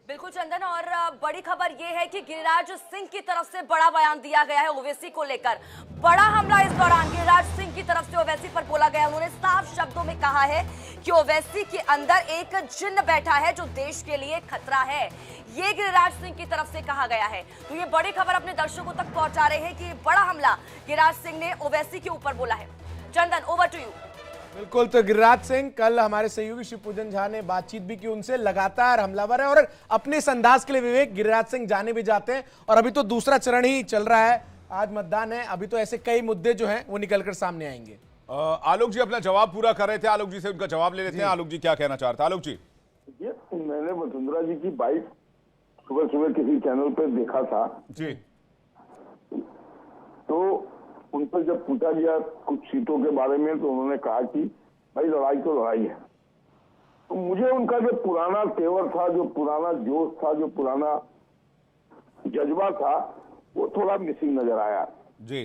बिल्कुल चंदन, और बड़ी खबर यह है कि गिरिराज सिंह की तरफ से बड़ा बयान दिया गया है ओवैसी को लेकर। बड़ा हमला इस दौरान गिरिराज सिंह की तरफ से ओवैसी पर बोला गया। उन्होंने साफ शब्दों में कहा है कि ओवैसी के अंदर एक जिन्न बैठा है जो देश के लिए खतरा है। ये गिरिराज सिंह की तरफ से कहा गया है। तो ये बड़ी खबर अपने दर्शकों तक पहुंचा रहे हैं कि बड़ा हमला गिरिराज सिंह ने ओवैसी के ऊपर बोला है। चंदन, ओवर टू यू। बिल्कुल, तो गिरिराज सिंह, कल हमारे सहयोगी शिवपूजन झा ने बातचीत भी की उनसे, लगातार हमलावर है और अपने इस अंदाज के लिए विवेक गिरिराज सिंह जाने भी जाते हैं। और अभी तो दूसरा चरण ही चल रहा है, आज मतदान है, अभी तो ऐसे कई मुद्दे जो हैं वो निकलकर सामने आएंगे। आलोक जी अपना जवाब पूरा कर रहे थे, आलोक जी से उनका जवाब ले लेते हैं। आलोक जी क्या कहना चाह रहे थे? आलोक जी, मैंने वसुंधरा जी की बाइक सुबह सुबह किसी चैनल पे देखा था जी, तो उन पर जब पूछा गया कुछ सीटों के बारे में तो उन्होंने कहा कि भाई लड़ाई तो लड़ाई है। तो मुझे उनका जो पुराना तेवर था, जो पुराना जोश था, जो पुराना जज्बा था, वो थोड़ा मिसिंग नजर आया जी।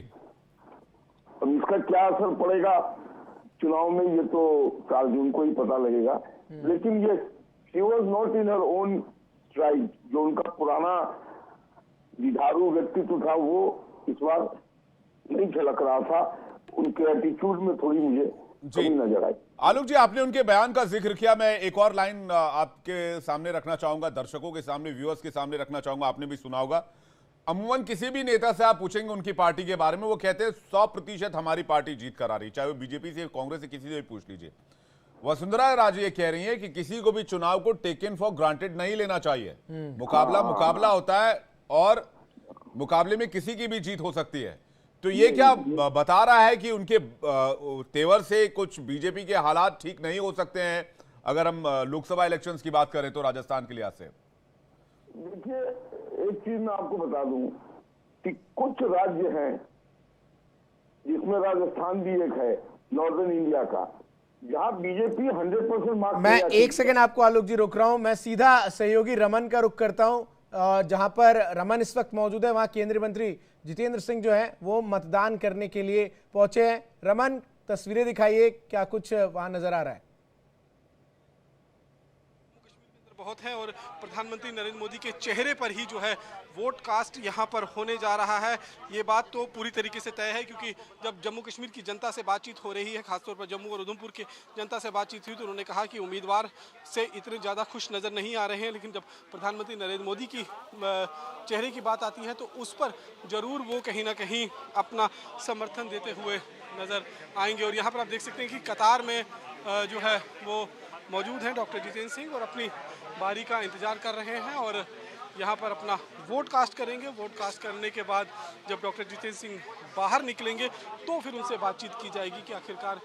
अब इसका क्या असर पड़ेगा चुनाव में, ये तो 4 जून को ही पता लगेगा। लेकिन ये she was not in her own STRIDE. जो उनका पुराना विधारू व्यक्तित्व था वो इस बार नहीं झलक रहा था। उनके एटीट्यूड में थोड़ी मुझे कमी नजर आई। आलोक जी, आपने उनके बयान का जिक्र किया, मैं एक और लाइन आपके सामने रखना चाहूंगा, दर्शकों के सामने, व्यूअर्स के सामने रखना चाहूंगा। आपने भी सुना होगा, अमूमन किसी भी नेता से आप पूछेंगे उनकी पार्टी के बारे में, वो कहते हैं 100% हमारी पार्टी जीत कर आ रही, चाहे वो बीजेपी से, कांग्रेस से, किसी से भी पूछ लीजिए। वसुंधरा राजे ये कह रही है कि किसी को भी चुनाव को टेकन फॉर ग्रांटेड नहीं लेना चाहिए। मुकाबला होता है और मुकाबले में किसी की भी जीत हो सकती है। तो ये क्या बता रहा है कि उनके तेवर से कुछ बीजेपी के हालात ठीक नहीं हो सकते हैं, अगर हम लोकसभा इलेक्शंस की बात करें तो राजस्थान के लिहाज से? देखिए, एक चीज मैं आपको बता दूं कि कुछ राज्य हैं जिसमें राजस्थान भी एक है, नॉर्दर्न इंडिया का, जहां बीजेपी 100% मार्क्स। मैं एक सेकंड आपको आलोक जी रोक रहा हूं। मैं सीधा सहयोगी रमन का रुख करता हूं, जहां पर रमन इस वक्त मौजूद है, वहां केंद्रीय मंत्री जितेंद्र सिंह जो है वो मतदान करने के लिए पहुंचे हैं। रमन, तस्वीरें दिखाइए, क्या कुछ वहां नजर आ रहा है? बहुत है और प्रधानमंत्री नरेंद्र मोदी के चेहरे पर ही जो है वोट कास्ट यहाँ पर होने जा रहा है। ये बात तो पूरी तरीके से तय है, क्योंकि जब जम्मू कश्मीर की जनता से बातचीत हो रही है, खासतौर पर जम्मू और उधमपुर के जनता से बातचीत हुई, तो उन्होंने कहा कि उम्मीदवार से इतने ज़्यादा खुश नज़र नहीं आ रहे हैं। लेकिन जब प्रधानमंत्री नरेंद्र मोदी की चेहरे की बात आती है तो उस पर ज़रूर वो कहीं ना कहीं अपना समर्थन देते हुए नज़र आएंगे। और यहाँ पर आप देख सकते हैं कि कतार में जो है वो मौजूद हैं डॉक्टर जितेंद्र सिंह और अपनी बारी का इंतजार कर रहे हैं और यहाँ पर अपना वोट कास्ट करेंगे। वोट कास्ट करने के बाद जब डॉक्टर जितेंद्र सिंह बाहर निकलेंगे तो फिर उनसे बातचीत की जाएगी कि आखिरकार